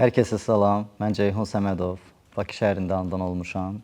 Hər kəsə salam, mən Ceyhun Səmədov, Bakı şəhərində anadan olmuşam.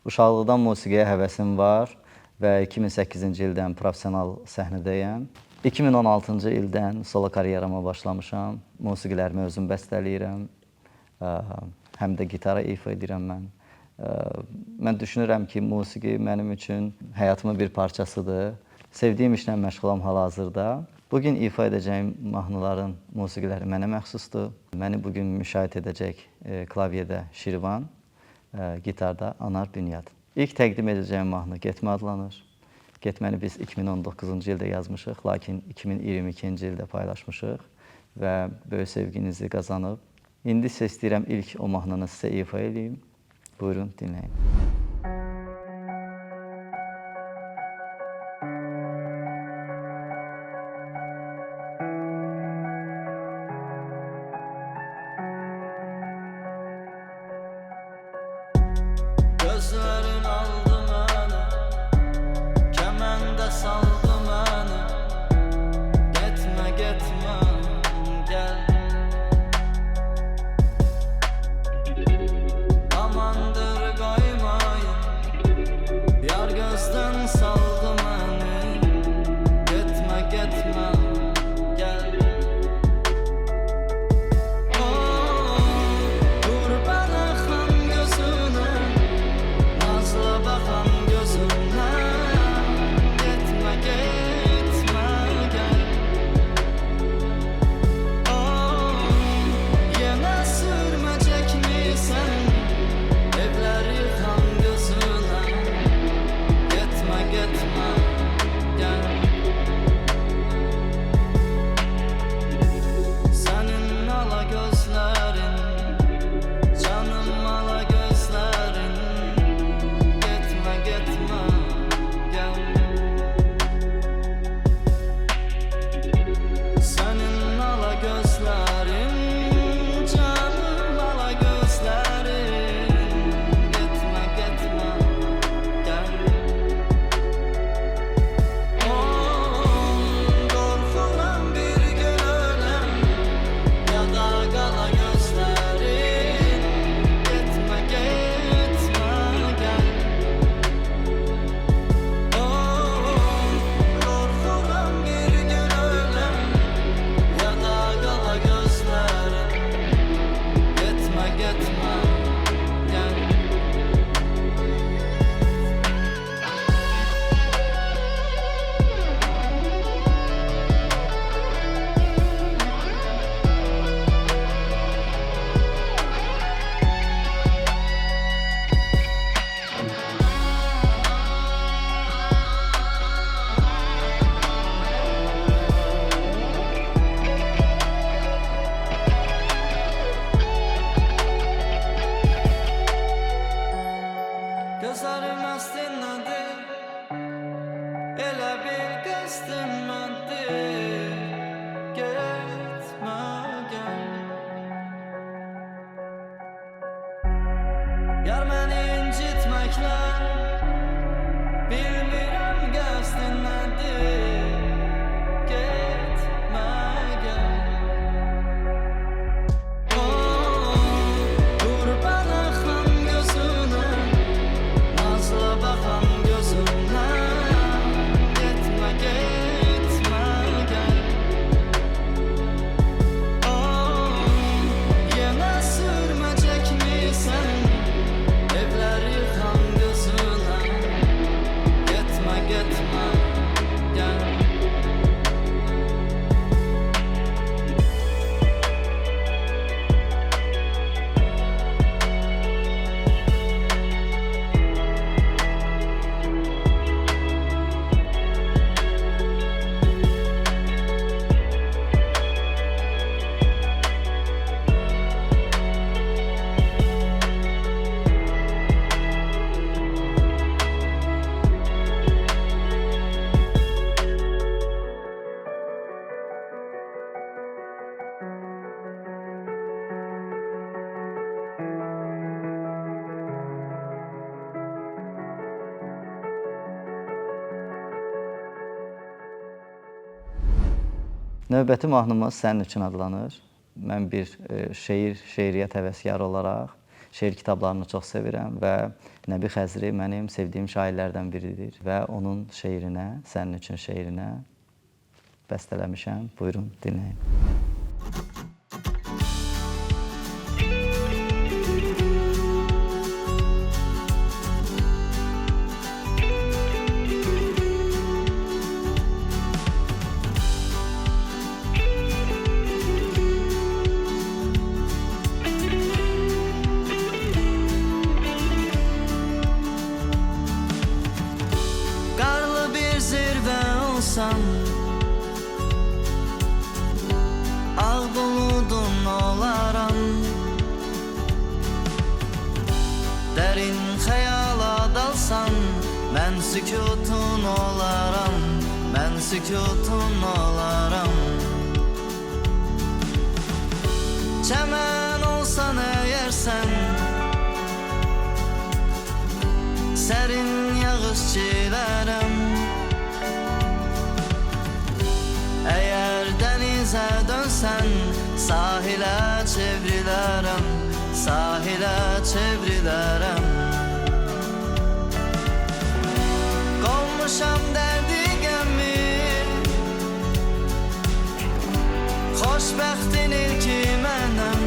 Uşaqlıqdan musiqiyə həvəsim var və 2008-ci ildən professional səhnədəyəm. 2016-cı ildən solo karyerama başlamışam, musiqilərimi özüm bəstələyirəm, həm də gitara ifa edirəm mən. Mən düşünürəm ki, musiqi mənim üçün həyatımın bir parçasıdır. Sevdiyim işlə məşğulam hal-hazırda. Bugün ifa edəcəyim mahnıların musiqiləri mənə məxsusdur. Məni bugün müşahidə edəcək klavyədə Şirvan, gitarda Anar Bünyad. İlk təqdim edəcəyim mahnı Getmə adlanır. Getməni biz 2019-cu ildə yazmışıq, lakin 2022-ci ildə paylaşmışıq və böyük sevginizi qazanıb. İndi isə istəyirəm ilk o mahnını sizə ifa edeyim. Buyurun, dinləyin. Gözlerin aldı məni, kəməndə saldı məni. Getmə, getmə, gəl. Amandır qaymayın, yar gözdən saldı məni. Getmə, getmə, gəl. Qurban axan gözünə, nazlı baxan gözümlə. Getmə, getmə, gəl. Yenə sürməcəkmisən evləri yıxan gözünə. Getmə, getmə, gəl. Sənin ala gözlərin, canım ala gözlərin. Getmə, getmə, gəl. Sənin ala gözlərin, canım ala gözlərin. Getmə, getmə, gəl. Qorxuram bir gün öləm, ya da qala gözlərin. Getmə, getmə, gəl. Qorxuram bir gün öləm, ya da qala gözlərin. Getmə, getmə, gəl. Gözlərim əstinədir, elə bir qəsdim məndir. Getmə, gəl. Yar məni incitməklə, bilmirəm qəsdin nədir. Getmə, gəl. Qurban axan gözünə, nazlı baxan gözümlə. Getmə, getmə, gəl. Yenə sürməcəkmisən evləri yıxan gözünə. Getmə, getmə, gəl. Növbəti mahnımız Sənin üçün adlanır. mən bir şeiriyyət həvəskarı olaraq şeir kitablarını çox sevirəm və Nəbi Xəzri mənim sevdiyim şairlərdən biridir və onun şeirinə, Sənin üçün şeirinə bəstələmişəm. Buyurun, dinləyin. Qarlı bir zirvə olsan, ağ buludun olaram, dərin xəyala dalsan, mən sükutun olaram, mən sükutun olaram. Çəmən olsan əgər sən, sərin yağış çilərəm. Əgər dənizə dönsən, sahilə çevrilərəm, sahilə çevrilərəm. Qolmuşam dərdi qəmmi, xoşbəxtin ilki mənəm.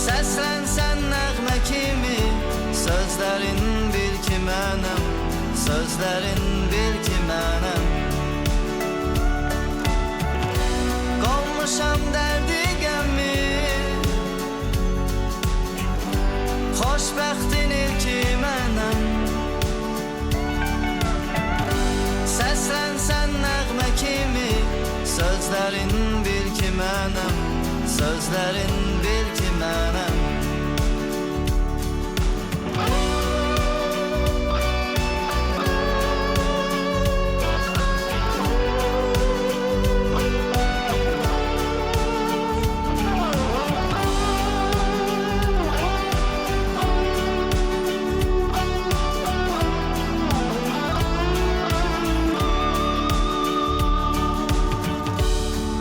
Səslənsən nəğmə kimi, sözlərin bil ki mənəm, sözlərin bil ki mənəm. Qolmuşam dərdi qəmmi, xoşbəxtin ilki mənəm. Səslənsən nəğmə kimi, sözlərin bil ki mənəm, sözlərin bil ki mənəm.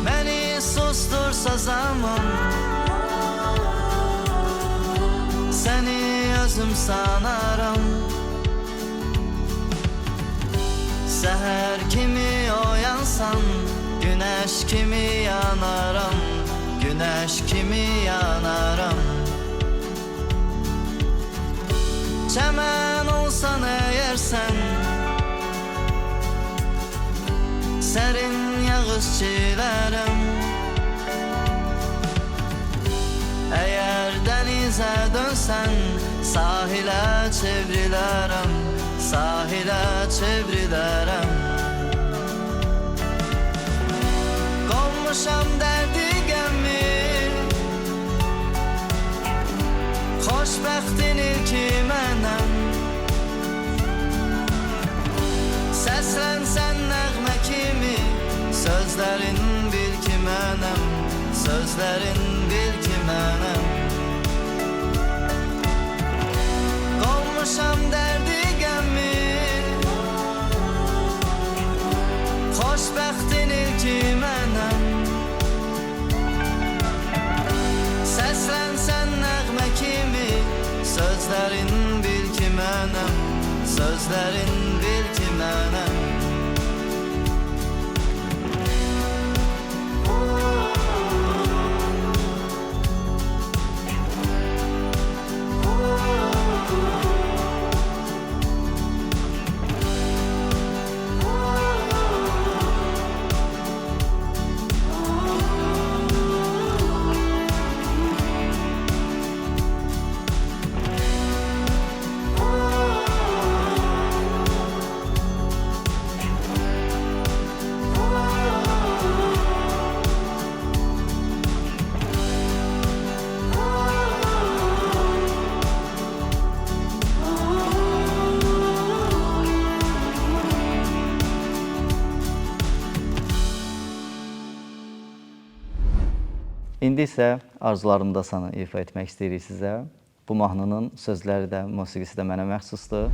Məni sustursa zaman, səni özüm sanaram. Səhər kimi oyansan, günəş kimi yanaram, günəş kimi yanaram. Çəmən olsan əgər sən, sərin yağış çilərəm. Əgər dənizə dönsən, sahilə çevrilərəm, sahilə çevrilərəm. Qolmuşam dərdi qəmmi, xoşbəxtin ilki mənəm. Səslənsən nəğmə kimi, sözlərin bil ki mənəm, sözlərin bil ki mənəm. Qolmuşam dərdi qəmmi, xoşbəxtin ilki mənəm. Səslənsən nəğmə kimi, sözlərin bil ki mənəm, sözlərin bil ki mənəm. İndi isə arzularımdasanı ifa etmək istəyirik sizə. Bu mahnının sözləri də, musiqisi də mənə məxsusdur.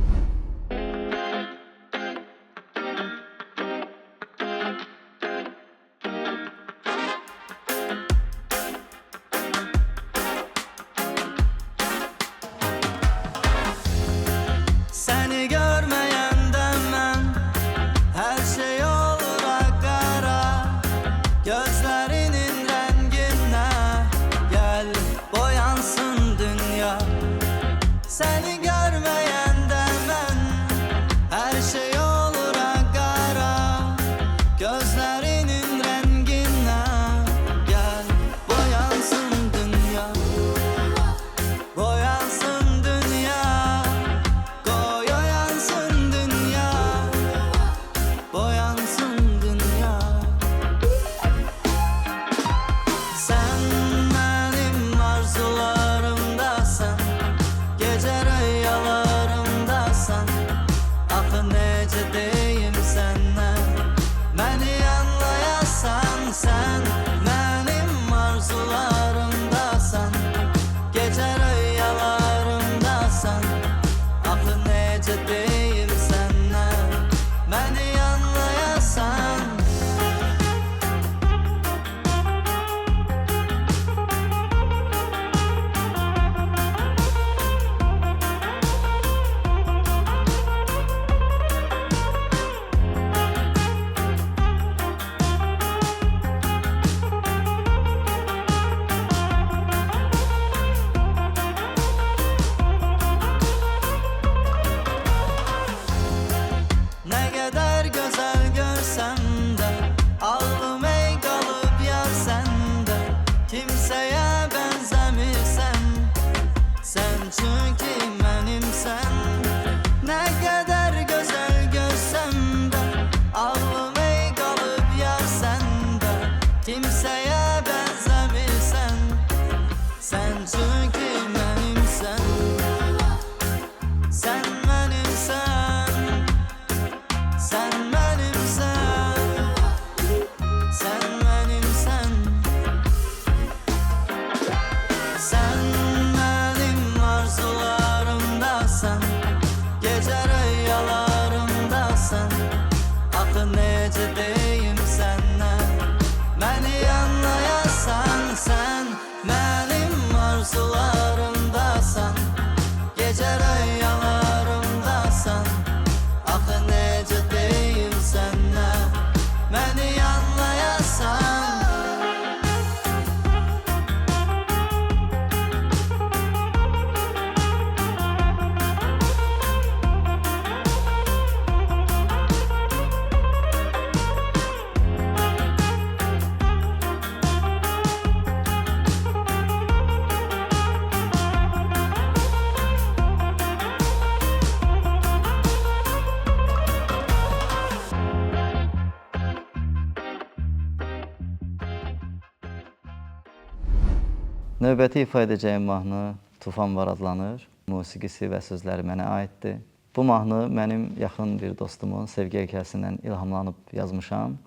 Növbəti ifa edəcəyim mahnı Tufan Var adlanır. Musiqisi və sözləri mənə aiddir. Bu mahnı mənim yaxın bir dostumun sevgi hekayəsindən ilhamlanıb yazmışam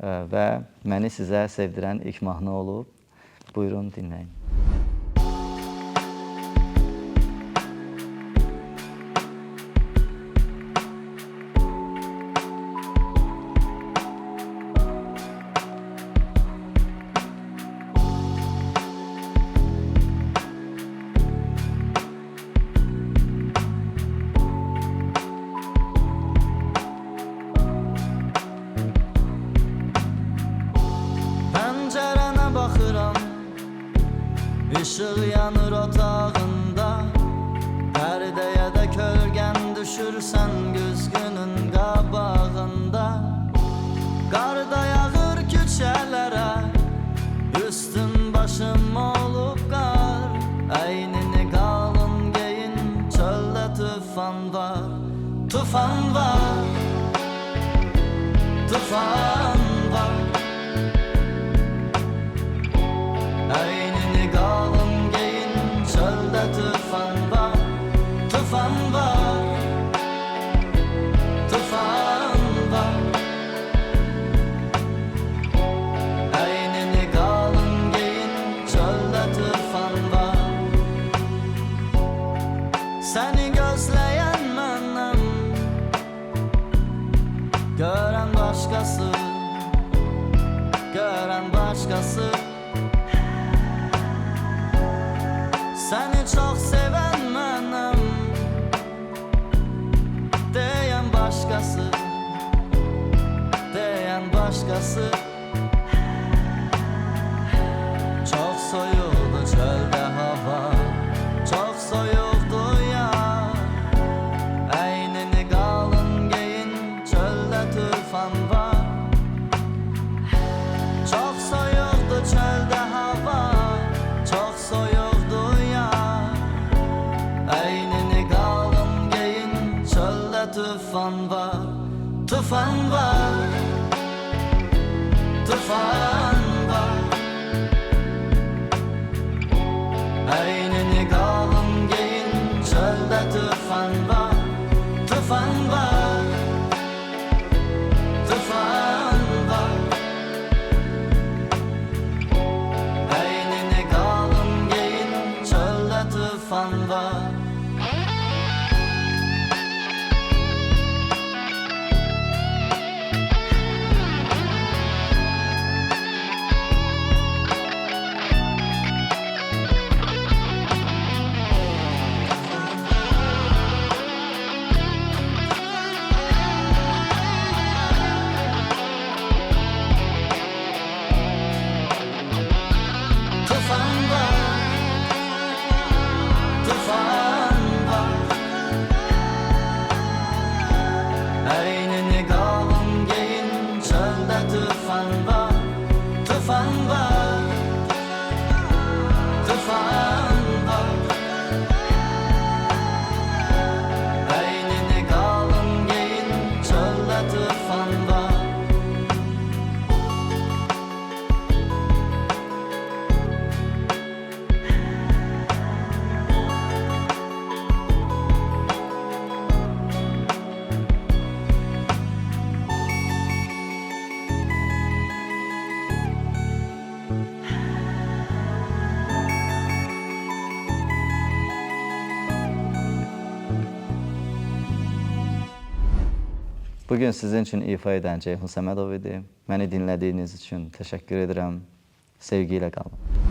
və məni sizə sevdirən ilk mahnı olub. Buyurun, dinləyin. Pəncərənə baxıram, işıq yanır otağında. Pərdəyə də kölgən düşürsən güzgünün qabağında. Qarda yağır küçələrə, üstün başım olub qar. Əynini qalın geyin, çöldə tufan var. Tufan var, tufan var. Əynini qalın geyin, çöldə tufan var. Tufan var, tufan var. Əynini qalın geyin, çöldə tufan var. Səni gözləyən mənəm, görən başqası, görən başqası. Səni çox sevən mənəm, deyən başqası, deyən başqası. Çox soyuqdu çöldə hava, çox soyuqdu yar. Əynini qalın geyin, çöldə tufan var. Çox soyuqdu çöldə hava, çox soyuqdu yar. Əynini qalın geyin, çöldə tufan var. Tufan var, tufan var. Əynini qalın geyin, çöldə tufan var. Tufan var, tufan var. Əynini qalın geyin, çöldə tufan var. Tufan var, tufan var. Əynini qalın geyin, çöldə tufan var. Tufan var, tufan var. Əynini qalın geyin, çöldə tufan var. Bugün sizin üçün ifa edən Ceyhun Səmədov idi. Məni dinlədiyiniz üçün təşəkkür edirəm. Sevgi ilə qalın.